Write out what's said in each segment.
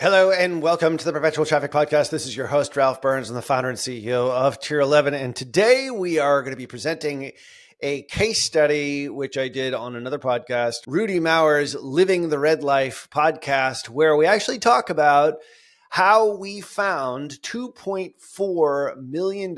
Hello and welcome to the Perpetual Traffic Podcast. This is your host, Ralph Burns. I'm the founder and CEO of Tier 11. And today we are going to be presenting a case study, which I did on another podcast, Rudy Mauer's Living the Red Life podcast, where we actually talk about how we found $2.4 million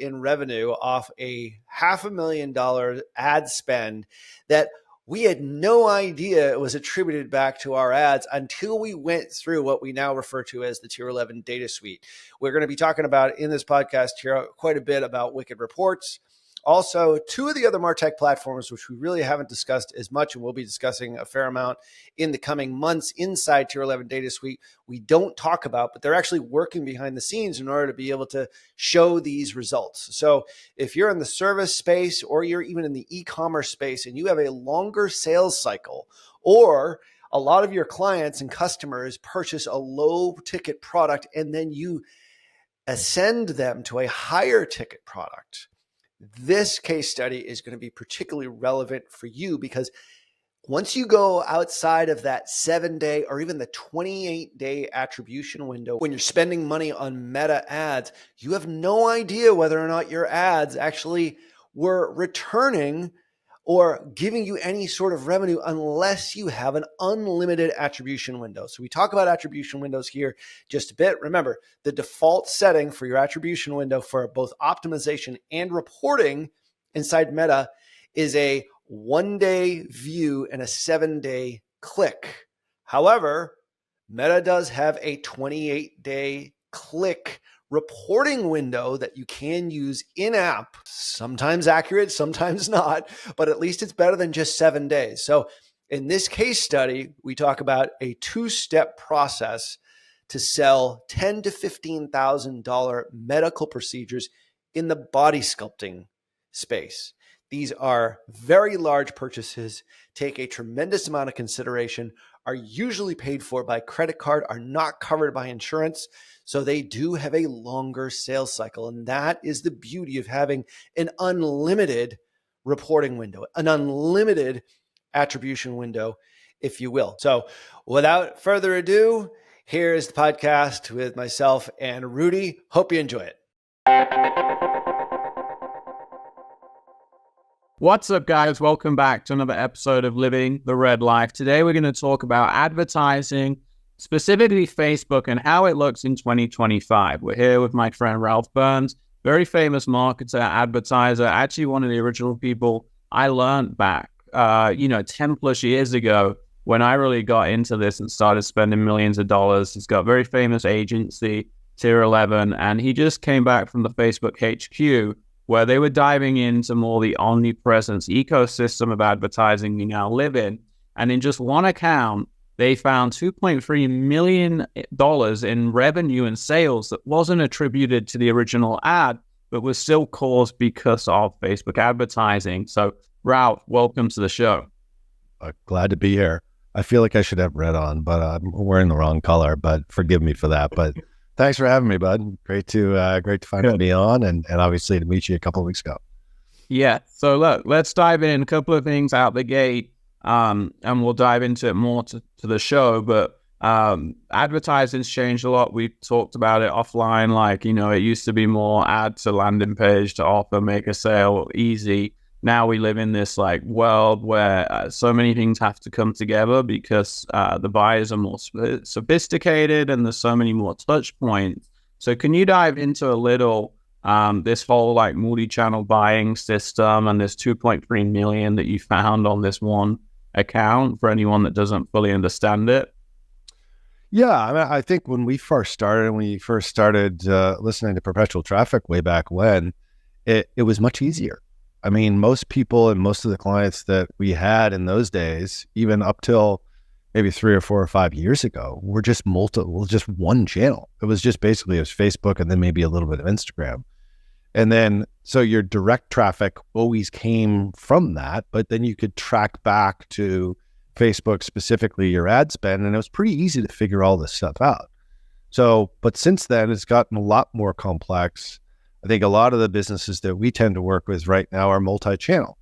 in revenue off a $500,000 ad spend that we had no idea it was attributed back to our ads until we went through what we now refer to as the Tier 11 data suite. We're going to be talking about in this podcast here quite a bit about Wicked Reports. Also, two of the other MarTech platforms, which we really haven't discussed as much, and we'll be discussing a fair amount in the coming months inside Tier 11 Data Suite, we don't talk about, but they're actually working behind the scenes in order to be able to show these results. So if you're in the service space or you're even in the e-commerce space and you have a longer sales cycle, or a lot of your clients and customers purchase a low ticket product and then you ascend them to a higher ticket product, this case study is going to be particularly relevant for you, because once you go outside of that 7-day or even the 28-day attribution window, when you're spending money on meta ads, you have no idea whether or not your ads actually were returning or giving you any sort of revenue unless you have an unlimited attribution window. So we talk about attribution windows here just a bit. Remember, the default setting for your attribution window for both optimization and reporting inside Meta is a 1-day view and a 7-day click. However, Meta does have a 28-day click reporting window that you can use in-app, sometimes accurate, sometimes not, but at least it's better than just 7 days. So in this case study, we talk about a 2-step process to sell $10,000 to $15,000 medical procedures in the body sculpting space. These are very large purchases, take a tremendous amount of consideration, are usually paid for by credit card, are not covered by insurance. So they do have a longer sales cycle. And that is the beauty of having an unlimited reporting window, an unlimited attribution window, if you will. So without further ado, here's the podcast with myself and Rudy. Hope you enjoy it. What's up, guys? Welcome back to another episode of Living the Red Life. Today, we're going to talk about advertising, specifically Facebook, and how it looks in 2025. We're here with my friend Ralph Burns, very famous marketer, advertiser, actually one of the original people I learned back, 10 plus years ago when I really got into this and started spending millions of dollars. He's got a very famous agency, Tier 11, and he just came back from the Facebook HQ, where they were diving into more the omnipresence ecosystem of advertising we now live in. And in just one account, they found $2.3 million in revenue and sales that wasn't attributed to the original ad, but was still caused because of Facebook advertising. So, Ralph, welcome to the show. Glad to be here. I feel like I should have red on, but I'm wearing the wrong color, but forgive me for that. But thanks for having me, bud. Great to finally be on, and obviously to meet you a couple of weeks ago. Yeah. So look, let's dive in. A couple of things out the gate, and we'll dive into it more to the show. But advertising's changed a lot. We talked about it offline. It used to be more ad to landing page to offer, make a sale, easy. Now we live in this world where so many things have to come together because the buyers are more sophisticated and there's so many more touch points. So can you dive into a little this whole multi-channel buying system and this 2.3 million that you found on this one account for anyone that doesn't fully understand it? Yeah, I mean, I think when we first started listening to Perpetual Traffic way back when, it was much easier. I mean, most people and most of the clients that we had in those days, even up till maybe 3 or 4 or 5 years ago, were just just one channel. It was just basically Facebook and then maybe a little bit of Instagram. And then, so your direct traffic always came from that, but then you could track back to Facebook, specifically your ad spend, and it was pretty easy to figure all this stuff out. So, but since then, it's gotten a lot more complex. I think a lot of the businesses that we tend to work with right now are multi-channel.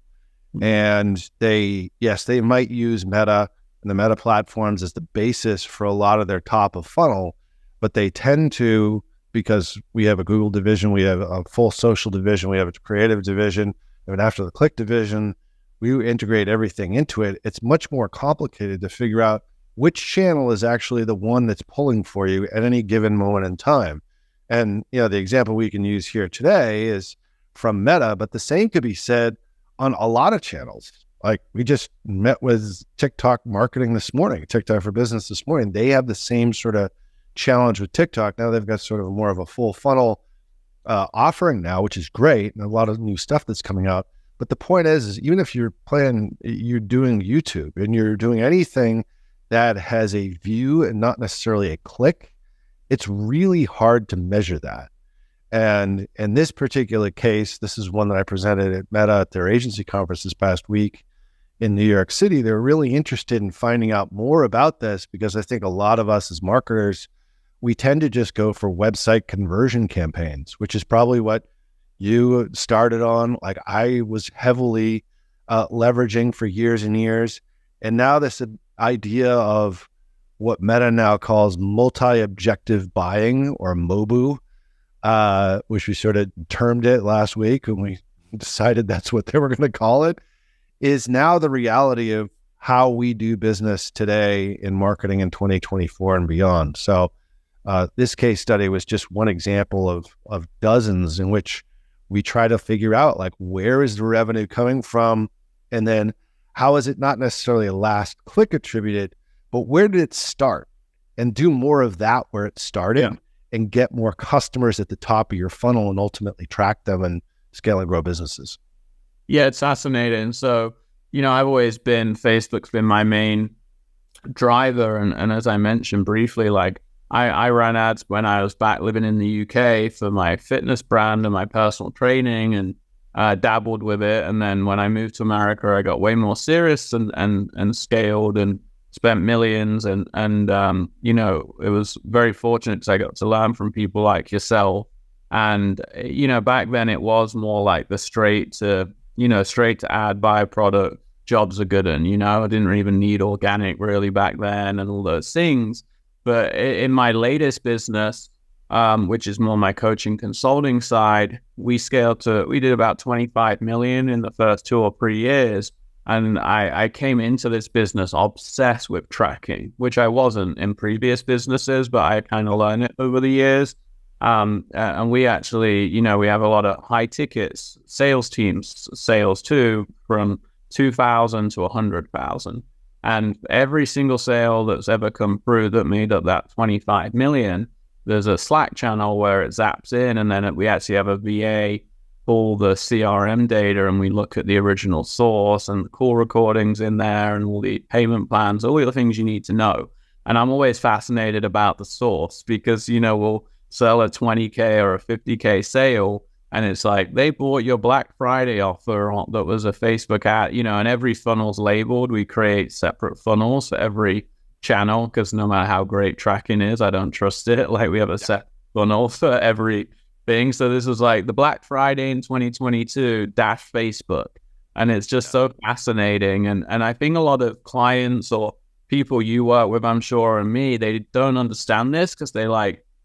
And they might use Meta and the Meta platforms as the basis for a lot of their top of funnel, but they tend to, because we have a Google division, we have a full social division, we have a creative division, we have an after the click division, we integrate everything into it. It's much more complicated to figure out which channel is actually the one that's pulling for you at any given moment in time. And, the example we can use here today is from Meta, but the same could be said on a lot of channels. Like we just met with TikTok marketing this morning, TikTok for Business this morning. They have the same sort of challenge with TikTok. Now they've got sort of more of a full funnel offering now, which is great, and a lot of new stuff that's coming out. But the point is even if you're doing YouTube and you're doing anything that has a view and not necessarily a click, it's really hard to measure that. And in this particular case, this is one that I presented at Meta at their agency conference this past week in New York City. They're really interested in finding out more about this because I think a lot of us as marketers, we tend to just go for website conversion campaigns, which is probably what you started on. Like I was heavily leveraging for years and years. And now this idea of what Meta now calls multi-objective buying, or MOBU, which we sort of termed it last week when we decided that's what they were going to call it, is now the reality of how we do business today in marketing in 2024 and beyond. So this case study was just one example of dozens in which we try to figure out, like, where is the revenue coming from? And then how is it not necessarily a last click attributed, but where did it start? And do more of that where it started, and get more customers at the top of your funnel and ultimately track them and scale and grow businesses. Yeah, it's fascinating. So, I've always Facebook's been my main driver. And as I mentioned briefly, like I ran ads when I was back living in the UK for my fitness brand and my personal training, and dabbled with it. And then when I moved to America, I got way more serious and scaled and spent millions. And it was very fortunate because I got to learn from people like yourself. And, back then it was more like the straight to ad, buy a product, jobs are good. And, I didn't even need organic really back then and all those things. But in my latest business, which is more my coaching consulting side, we did about 25 million in the first 2 or 3 years. And I came into this business obsessed with tracking, which I wasn't in previous businesses, but I kind of learned it over the years. And we actually, we have a lot of high tickets, sales teams, sales too, from 2,000 to 100,000. And every single sale that's ever come through that made up that 25 million, there's a Slack channel where it zaps in, and then we actually have a VA pull the CRM data, and we look at the original source and the call recordings in there and all the payment plans, all the things you need to know. And I'm always fascinated about the source because, we'll sell a 20K or a 50K sale, and it's like they bought your Black Friday offer that was a Facebook ad, and every funnel's labeled. We create separate funnels for every channel because no matter how great tracking is, I don't trust it. Like we have a set funnel for every thing. So this was like the Black Friday in 2022 dash Facebook. And it's just so fascinating. And I think a lot of clients or people you work with, I'm sure, and me, they don't understand this because they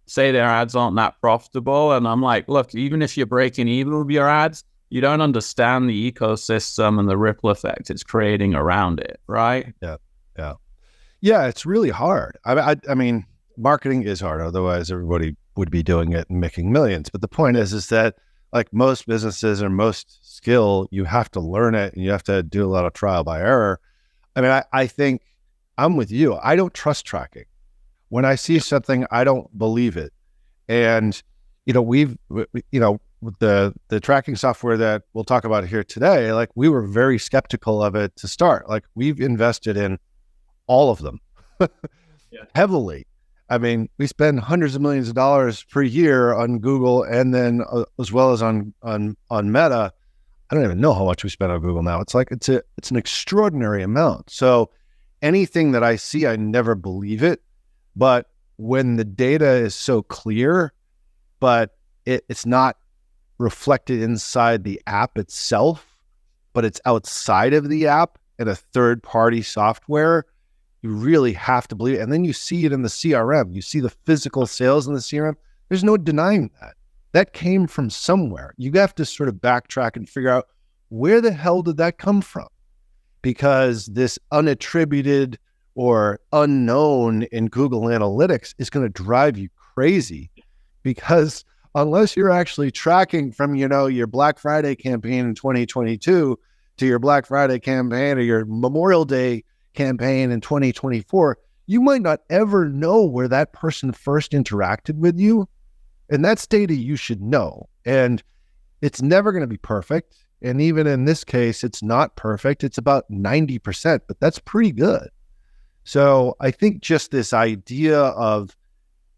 say their ads aren't that profitable. And I'm like, look, even if you're breaking even with your ads, you don't understand the ecosystem and the ripple effect it's creating around it, right? Yeah, it's really hard. I mean, marketing is hard. Otherwise, everybody would be doing it and making millions. But the point is that like most businesses or most skill, you have to learn it and you have to do a lot of trial by error. I mean, I think I'm with you. I don't trust tracking. When I see something, I don't believe it. And, with the tracking software that we'll talk about here today, like we were very skeptical of it to start. Like we've invested in all of them heavily. I mean, we spend hundreds of millions of dollars per year on Google, and then as well as on Meta. I don't even know how much we spend on Google now. It's like it's an extraordinary amount. So anything that I see, I never believe it. But when the data is so clear, but it's not reflected inside the app itself, but it's outside of the app in a third-party software, You really have to believe it. And then you see it in the CRM. You see the physical sales in the CRM. There's no denying that. That came from somewhere. You have to sort of backtrack and figure out, where the hell did that come from? Because this unattributed or unknown in Google Analytics is going to drive you crazy, because unless you're actually tracking from, your Black Friday campaign in 2022 to your Black Friday campaign or your Memorial Day campaign in 2024, you might not ever know where that person first interacted with you. And that's data you should know. And it's never going to be perfect. And even in this case, it's not perfect. It's about 90%, but that's pretty good. So I think just this idea of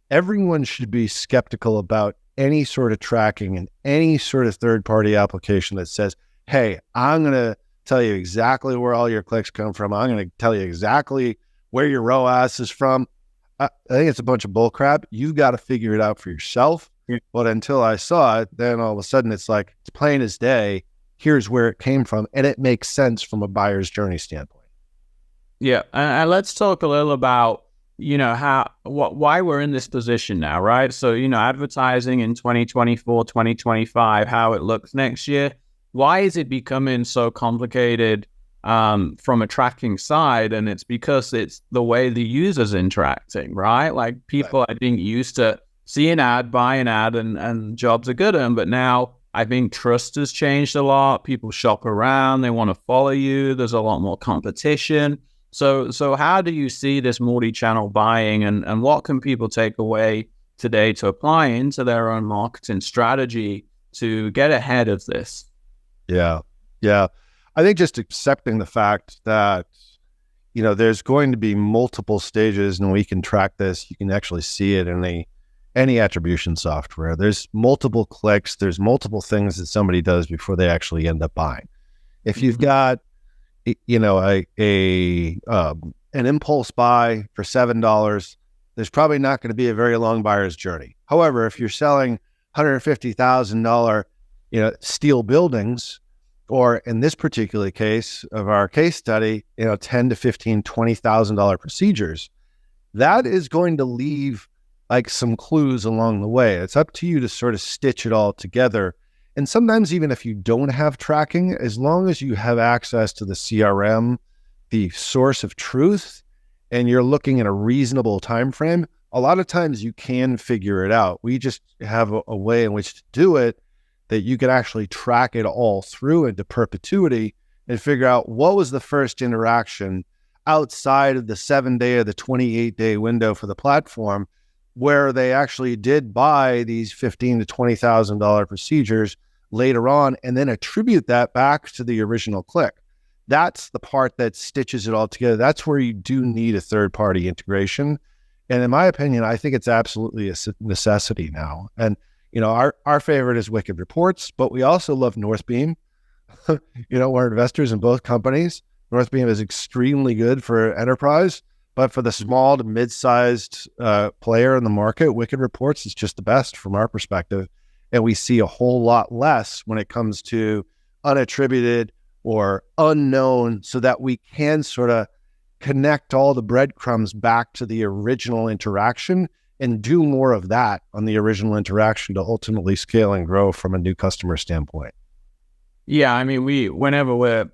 everyone should be skeptical about any sort of tracking and any sort of third-party application that says, hey, I'm going to tell you exactly where all your clicks come from. I'm going to tell you exactly where your ROAS is from. I think it's a bunch of bull crap. You've got to figure it out for yourself. But until I saw it, then all of a sudden it's like, it's plain as day. Here's where it came from. And it makes sense from a buyer's journey standpoint. Yeah. And let's talk a little about, why we're in this position now, right? So, advertising in 2024, 2025, how it looks next year. Why is it becoming so complicated from a tracking side? And it's because it's the way the user's interacting, right? Like people, I think, used to see an ad, buy an ad, and jobs are good. But now I think trust has changed a lot. People shop around, they want to follow you. There's a lot more competition. So how do you see this multi-channel buying, and what can people take away today to apply into their own marketing strategy to get ahead of this? Yeah. I think just accepting the fact that, there's going to be multiple stages, and we can track this. You can actually see it in any attribution software. There's multiple clicks. There's multiple things that somebody does before they actually end up buying. If you've got, an impulse buy for $7, there's probably not going to be a very long buyer's journey. However, if you're selling $150,000, steel buildings, or in this particular case of our case study, $10,000 to $15,000, $20,000 procedures, that is going to leave like some clues along the way. It's up to you to sort of stitch it all together. And sometimes even if you don't have tracking, as long as you have access to the CRM, the source of truth, and you're looking at a reasonable time frame, a lot of times you can figure it out. We just have a way in which to do it that you could actually track it all through into perpetuity and figure out what was the first interaction outside of the 7-day or the 28-day window for the platform, where they actually did buy these $15,000 to $20,000 procedures later on, and then attribute that back to the original click. That's the part that stitches it all together. That's where you do need a third-party integration. And in my opinion, I think it's absolutely a necessity now. And, our favorite is Wicked Reports, but we also love Northbeam. We're investors in both companies. Northbeam is extremely good for enterprise, but for the small to mid-sized player in the market, Wicked Reports is just the best from our perspective. And we see a whole lot less when it comes to unattributed or unknown, so that we can sort of connect all the breadcrumbs back to the original interaction and do more of that on the original interaction to ultimately scale and grow from a new customer standpoint. Yeah, I mean, whenever we're,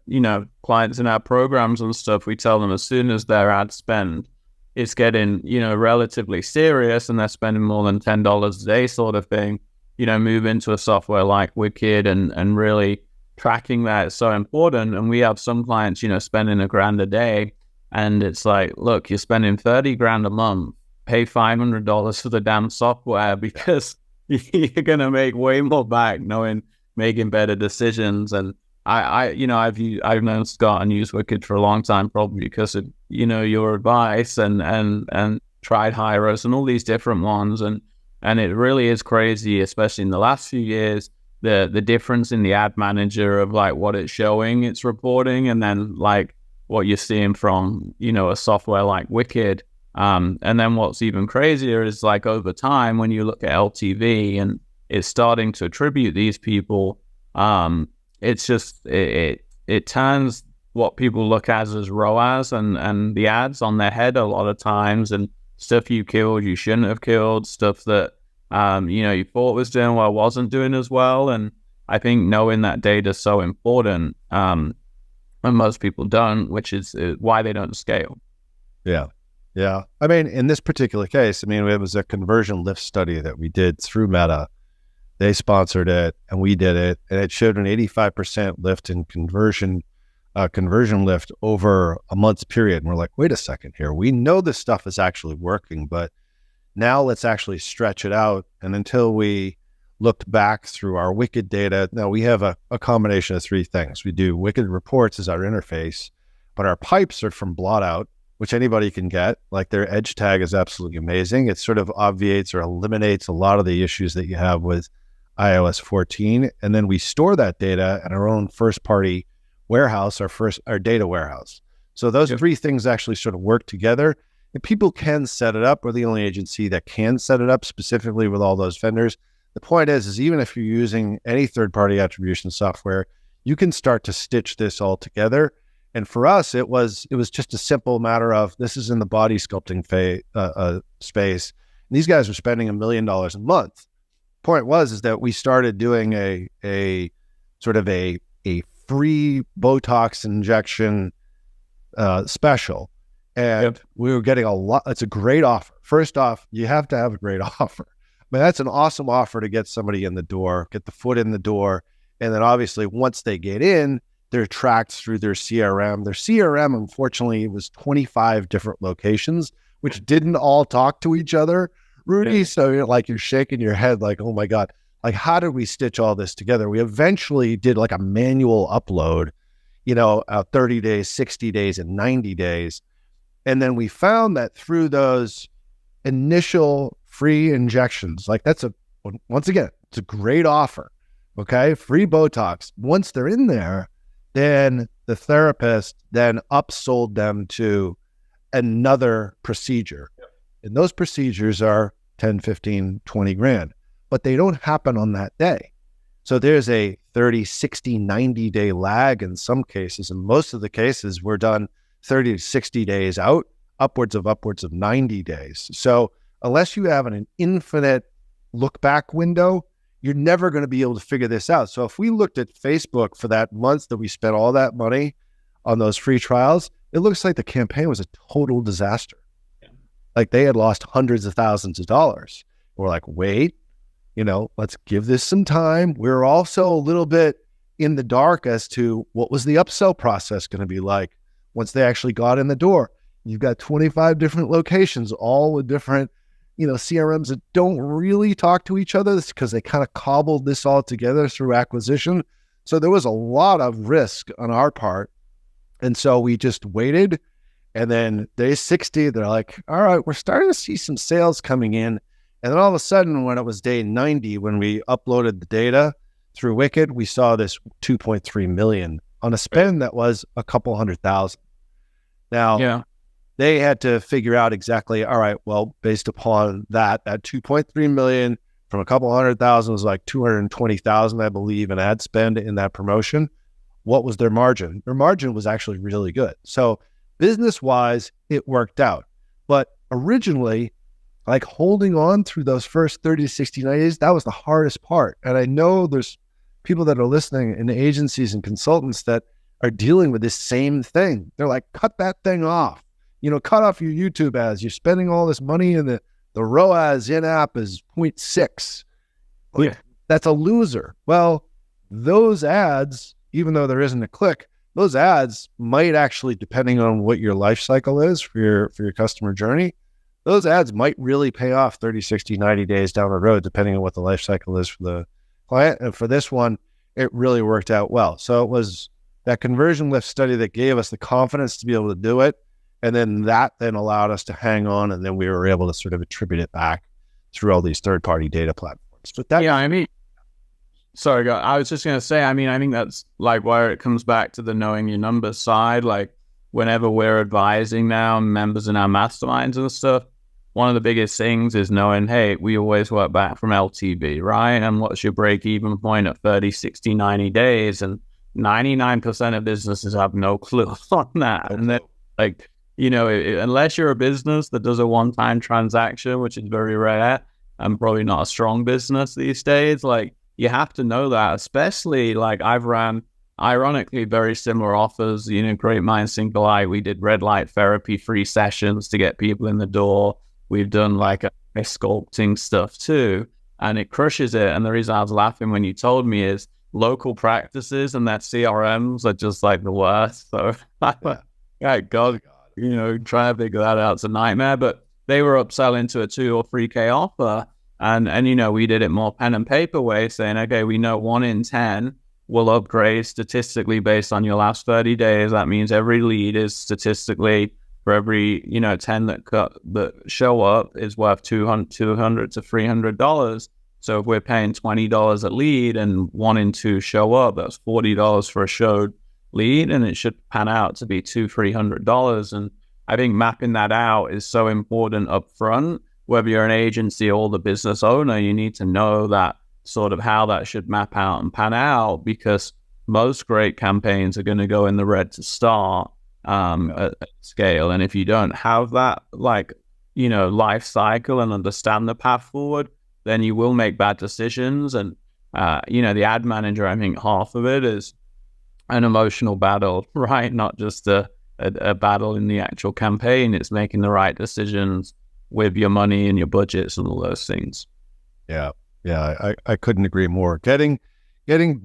clients in our programs and stuff, we tell them as soon as their ad spend is getting, relatively serious and they're spending more than $10 a day sort of thing, move into a software like Wicked and really tracking that is so important. And we have some clients, spending $1,000 a day, and it's like, look, you're spending $30,000 a month, pay $500 for the damn software, because you're going to make way more back making better decisions. And I've known Scott and used Wicked for a long time, probably because of, your advice and tried Hyros and all these different ones. And it really is crazy, especially in the last few years, the difference in the ad manager of like what it's showing, it's reporting, and then like what you're seeing from, a software like Wicked. And then what's even crazier is like over time, when you look at LTV and it's starting to attribute these people, it's just, it turns what people look at as ROAS and the ads on their head a lot of times, and stuff you killed you shouldn't have killed, stuff that you thought was doing well wasn't doing as well. And I think knowing that data is so important, and most people don't, which is why they don't scale. Yeah. Yeah. I mean, in this particular case, I mean, it was a conversion lift study that we did through Meta. They sponsored it and we did it, and it showed an 85% lift in conversion lift over a month's period. And we're like, wait a second here. We know this stuff is actually working, but now let's actually stretch it out. And until we looked back through our Wicked data, now we have a combination of three things. We do Wicked reports as our interface, but our pipes are from Blotout, which anybody can get. Like, their edge tag is absolutely amazing. It sort of obviates or eliminates a lot of the issues that you have with iOS 14. And then we store that data in our own first-party warehouse, our data warehouse. So those three things actually sort of work together. And people can set it up. We're the only agency that can set it up specifically with all those vendors. The point is even if you're using any third-party attribution software, you can start to stitch this all together. And for us, it was just a simple matter of, this is in the body sculpting space. And these guys were spending $1 million a month. Point is that we started doing a sort of a free Botox injection special. And we were getting a lot. It's a great offer. First off, you have to have a great offer. I mean, that's an awesome offer to get somebody in the door, get the foot in the door. And then obviously once they get in, they're tracked through their CRM. Their CRM, unfortunately, was 25 different locations, which didn't all talk to each other, Rudy. So you're shaking your head like, oh my God, like, how did we stitch all this together? We eventually did like a manual upload, 30 days, 60 days, and 90 days. And then we found that through those initial free injections, like once again, it's a great offer. Okay. Free Botox. Once they're in there, then the therapist then upsold them to another procedure. Yep. And those procedures are 10, 15, 20 grand, but they don't happen on that day. So there's a 30, 60, 90 day lag in some cases. And most of the cases we're done 30 to 60 days out, upwards of 90 days. So unless you have an infinite look back window, you're never going to be able to figure this out. So if we looked at Facebook for that month that we spent all that money on those free trials, it looks like the campaign was a total disaster. Yeah. Like, they had lost hundreds of thousands of dollars. We're like, wait, let's give this some time. We're also a little bit in the dark as to what was the upsell process going to be like once they actually got in the door. You've got 25 different locations, all with different CRMs that don't really talk to each other because they kind of cobbled this all together through acquisition. So there was a lot of risk on our part. And so we just waited. And then day 60, they're like, all right, we're starting to see some sales coming in. And then all of a sudden, when it was day 90, when we uploaded the data through Wicked, we saw this 2.3 million on a spend that was a couple $100,000. Now, they had to figure out exactly, all right, well, based upon that 2.3 million from a couple $100,000 was like 220,000, I believe, in ad spend in that promotion. What was their margin? Their margin was actually really good. So business-wise, it worked out. But originally, like, holding on through those first 30 to 60 days, that was the hardest part. And I know there's people that are listening in the agencies and consultants that are dealing with this same thing. They're like, cut that thing off. Cut off your YouTube ads. You're spending all this money and the ROAS in-app is 0.6. Yeah. That's a loser. Well, those ads, even though there isn't a click, those ads might actually, depending on what your life cycle is for your customer journey, those ads might really pay off 30, 60, 90 days down the road, depending on what the life cycle is for the client. And for this one, it really worked out well. So it was that conversion lift study that gave us the confidence to be able to do it. And then that allowed us to hang on, and then we were able to sort of attribute it back through all these third-party data platforms. But that, sorry, God, I was just going to say, I think that's like where it comes back to the knowing your numbers side. Like, whenever we're advising now members in our masterminds and stuff, one of the biggest things is knowing, hey, we always work back from LTV, right? And what's your break-even point at 30, 60, 90 days? And 99% of businesses have no clue on that. And then, like, you know, unless you're a business that does a one-time transaction, which is very rare and probably not a strong business these days, like, you have to know that, especially like I've ran, ironically, very similar offers, you know, great minds think alike. We did red light therapy free sessions to get people in the door. We've done like a sculpting stuff too, and it crushes it. And the reason I was laughing when you told me is local practices and their CRMs are just like the worst. So, yeah, God, you know, try to figure that out. It's a nightmare. But they were upselling to a 2 or 3K offer. And you know, we did it more pen and paper way, saying, okay, we know 1 in 10 will upgrade statistically based on your last 30 days. That means every lead is statistically, for every, you know, 10 that show up is worth $200 to $300. So if we're paying $20 a lead and 1 in 2 show up, that's $40 for a showed lead, and it should pan out to be $200-$300. And I think mapping that out is so important up front. Whether you're an agency or the business owner, you need to know that sort of how that should map out and pan out, because most great campaigns are going to go in the red to start at scale. And if you don't have that, like, you know, life cycle and understand the path forward, then you will make bad decisions. And, you know, the ad manager, I think half of it is an emotional battle, right? Not just a battle in the actual campaign. It's making the right decisions with your money and your budgets and all those things. Yeah. I couldn't agree more. Getting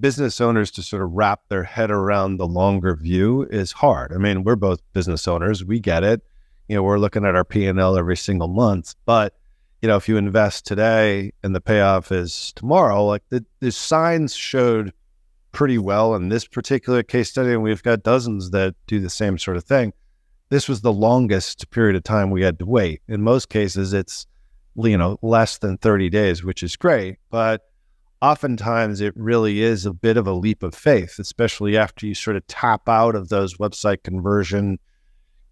business owners to sort of wrap their head around the longer view is hard. I mean, we're both business owners. We get it. You know, we're looking at our P&L every single month. But, you know, if you invest today and the payoff is tomorrow, like the signs showed pretty well in this particular case study, and we've got dozens that do the same sort of thing. This was the longest period of time we had to wait. In most cases, it's, you know, less than 30 days, which is great. But oftentimes it really is a bit of a leap of faith, especially after you sort of tap out of those website conversion,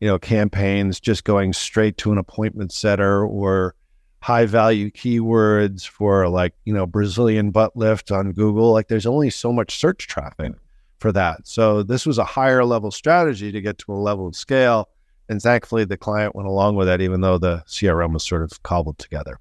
you know, campaigns, just going straight to an appointment setter or high value keywords for, like, you know, Brazilian butt lift on Google. Like, there's only so much search traffic for that. So this was a higher level strategy to get to a level of scale. And thankfully the client went along with that, even though the CRM was sort of cobbled together.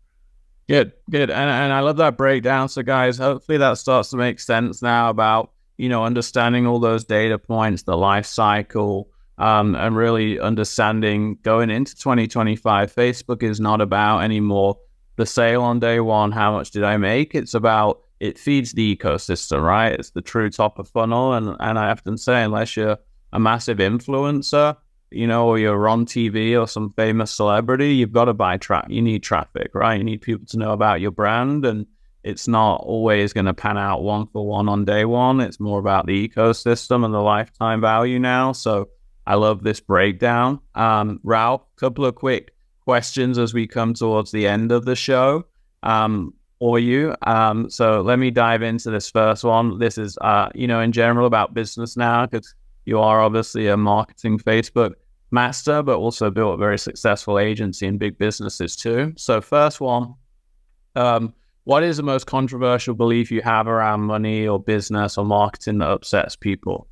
Good. And I love that breakdown. So guys, hopefully that starts to make sense now about, you know, understanding all those data points, the life cycle, and really understanding going into 2025, Facebook is not about anymore the sale on day one, how much did I make? It's about, it feeds the ecosystem, right? It's the true top of funnel. And I often say, unless you're a massive influencer, you know, or you're on TV or some famous celebrity, you've got to buy traffic. You need traffic, right? You need people to know about your brand, and it's not always going to pan out 1-for-1 on day one. It's more about the ecosystem and the lifetime value now. So I love this breakdown. Ralph, a couple of quick questions as we come towards the end of the show for you. So let me dive into this first one. This is, you know, in general about business now, because you are obviously a marketing Facebook master, but also built a very successful agency and big businesses too. So first one, what is the most controversial belief you have around money or business or marketing that upsets people?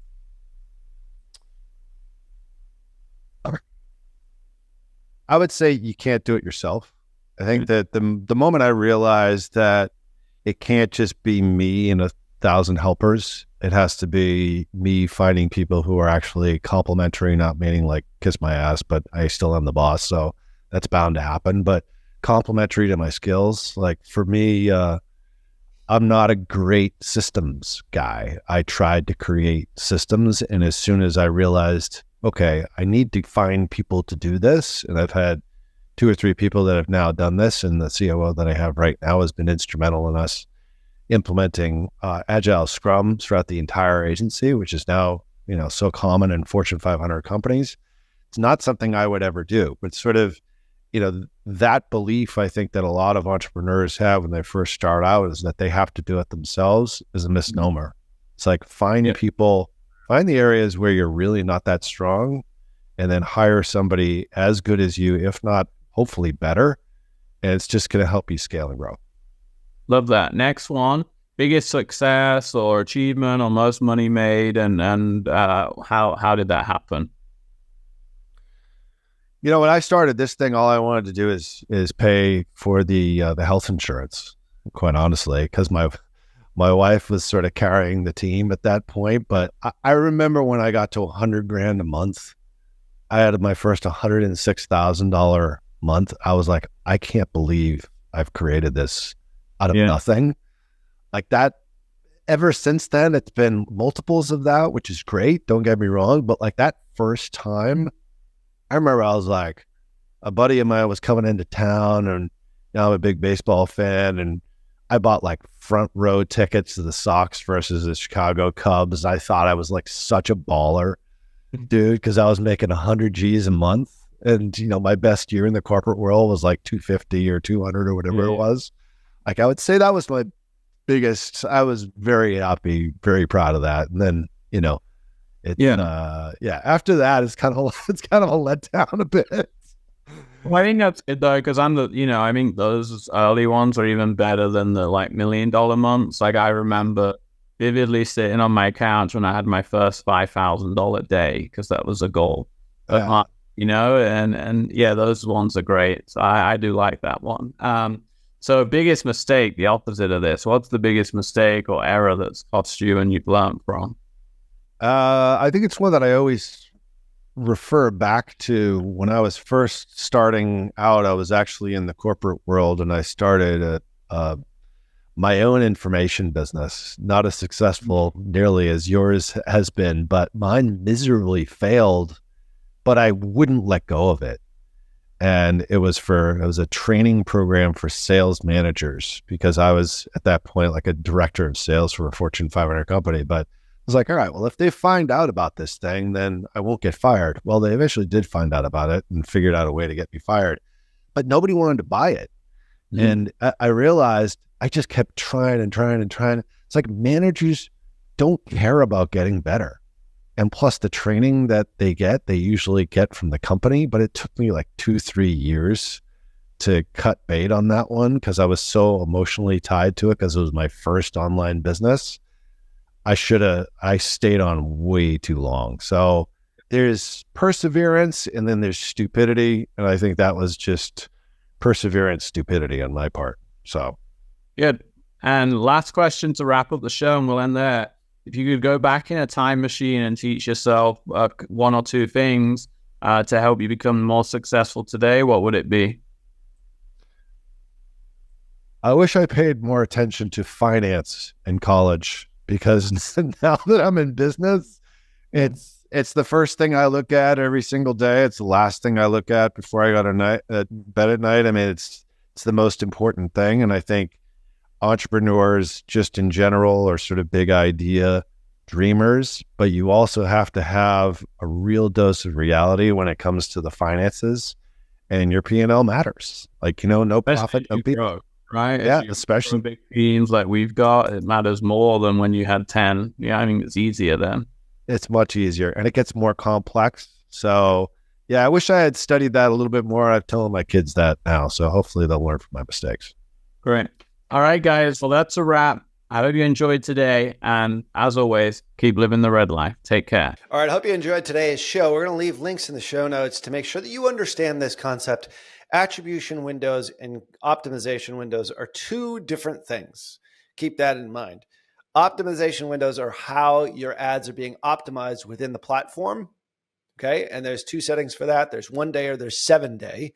I would say you can't do it yourself. I think that the moment I realized that it can't just be me and 1,000 helpers, it has to be me finding people who are actually complimentary, not meaning like kiss my ass, but I still am the boss, so that's bound to happen. But complimentary to my skills. Like for me, I'm not a great systems guy. I tried to create systems, and as soon as I realized, okay, I need to find people to do this, and I've had 2 or 3 people that have now done this, and the COO that I have right now has been instrumental in us implementing agile scrum throughout the entire agency, which is now, you know, so common in Fortune 500 companies. It's not something I would ever do, but sort of, you know, that belief I think that a lot of entrepreneurs have when they first start out is that they have to do it themselves is a misnomer. It's like find people, find the areas where you're really not that strong, and then hire somebody as good as you, if not hopefully better. And it's just going to help you scale and grow. Love that. Next one. biggest success or achievement or most money made, and how did that happen? When I started this thing, all I wanted to do is pay for the health insurance, quite honestly, because my wife was sort of carrying the team at that point. But I remember when I got to $100,000 a month, I had my first $106,000 month. I was like, I can't believe I've created this out of nothing. Like that. Ever since then, it's been multiples of that, which is great. Don't get me wrong. But like that first time, I remember I was like, a buddy of mine was coming into town, and I'm a big baseball fan, and I bought like front row tickets to the Sox versus the Chicago Cubs. I thought I was like such a baller, dude, because I was making 100 G's a month. And, my best year in the corporate world was like 250 or 200 or whatever it was. Like, I would say that was my biggest. I was very happy, very proud of that. And then, after that, it's kind of a letdown a bit. Well, I think that's it though, because I think those early ones are even better than the like $1 million months. Like I remember vividly sitting on my couch when I had my first $5,000 day, because that was a goal. But, those ones are great. So I do like that one. So biggest mistake, the opposite of this. What's the biggest mistake or error that's cost you and you've learned from? I think it's one that I always refer back to. When I was first starting out, I was actually in the corporate world, and I started my own information business. Not as successful nearly as yours has been, but mine miserably failed, but I wouldn't let go of it. And it was a training program for sales managers, because I was at that point like a director of sales for a Fortune 500 company. But I was like, all right, well, if they find out about this thing, then I won't get fired. Well, they eventually did find out about it and figured out a way to get me fired, but nobody wanted to buy it. And I realized I just kept trying and trying and trying. It's like managers don't care about getting better. And plus the training that they usually get from the company. But it took me like 2-3 years to cut bait on that one, because I was so emotionally tied to it, because it was my first online business. I stayed on way too long. So there's perseverance, and then there's stupidity. And I think that was just perseverance, stupidity on my part. So. Good. And last question to wrap up the show, and we'll end there. If you could go back in a time machine and teach yourself one or two things to help you become more successful today, what would it be? I wish I paid more attention to finance in college, because now that I'm in business, it's the first thing I look at every single day. It's the last thing I look at before I go to bed at night. I mean, it's the most important thing. And I think entrepreneurs just in general are sort of big idea dreamers, but you also have to have a real dose of reality when it comes to the finances, and your P&L matters. Like, no profit, no people. Right? Yeah, especially big teams like we've got, it matters more than when you had 10. Yeah, I think it's easier then. It's much easier, and it gets more complex. So, yeah, I wish I had studied that a little bit more. I'm telling my kids that now, so hopefully they'll learn from my mistakes. Great. All right, guys. Well, that's a wrap. I hope you enjoyed today. And as always, keep living the red life. Take care. All right. I hope you enjoyed today's show. We're going to leave links in the show notes to make sure that you understand this concept. Attribution windows and optimization windows are two different things. Keep that in mind. Optimization windows are how your ads are being optimized within the platform. Okay. And there's two settings for that. There's 1 day or there's 7 day.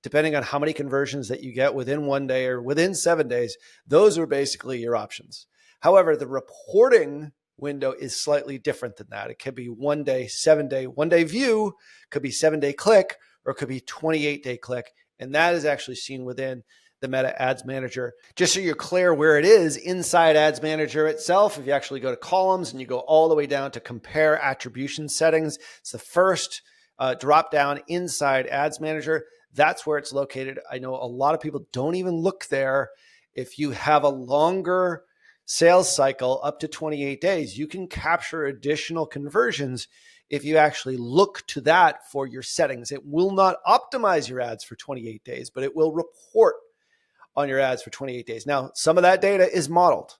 Depending on how many conversions that you get within 1 day or within 7 days, those are basically your options. However, the reporting window is slightly different than that. It could be 1 day, 7 day, 1 day view, could be 7 day click, or it could be 28 day click. And that is actually seen within the Meta Ads Manager. Just so you're clear where it is inside Ads Manager itself, if you actually go to columns and you go all the way down to compare attribution settings, it's the first drop down inside Ads Manager. That's where it's located. I know a lot of people don't even look there. If you have a longer sales cycle up to 28 days, you can capture additional conversions if you actually look to that for your settings. It will not optimize your ads for 28 days, but it will report on your ads for 28 days. Now, some of that data is modeled.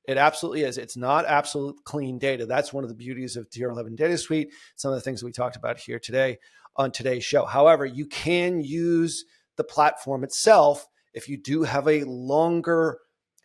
It absolutely is. It's not absolute clean data. That's one of the beauties of Tier 11 Data Suite, some of the things we talked about here today on today's show. However, you can use the platform itself if you do have a longer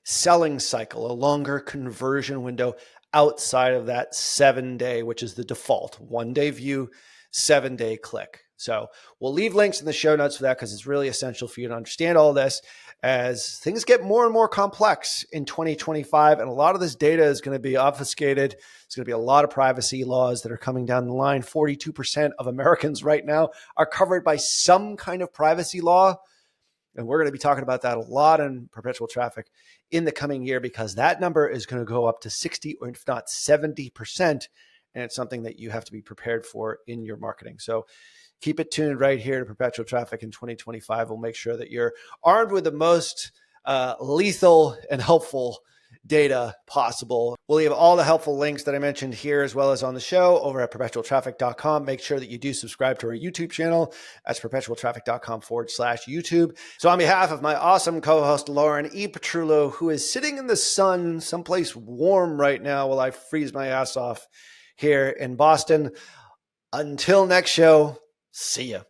selling cycle, a longer conversion window outside of that 7-day, which is the default 1-day view, 7-day click. So we'll leave links in the show notes for that because it's really essential for you to understand all this as things get more and more complex in 2025. And a lot of this data is going to be obfuscated. It's going to be a lot of privacy laws that are coming down the line. 42% of Americans right now are covered by some kind of privacy law. And we're going to be talking about that a lot in Perpetual Traffic in the coming year because that number is going to go up to 60 or if not 70%. And it's something that you have to be prepared for in your marketing. So keep it tuned right here to Perpetual Traffic in 2025. We'll make sure that you're armed with the most lethal and helpful data possible. We'll leave all the helpful links that I mentioned here as well as on the show over at perpetualtraffic.com. Make sure that you do subscribe to our YouTube channel. That's perpetualtraffic.com/YouTube. So on behalf of my awesome co-host, Lauren E. Petrullo, who is sitting in the sun someplace warm right now while I freeze my ass off here in Boston. Until next show, see ya.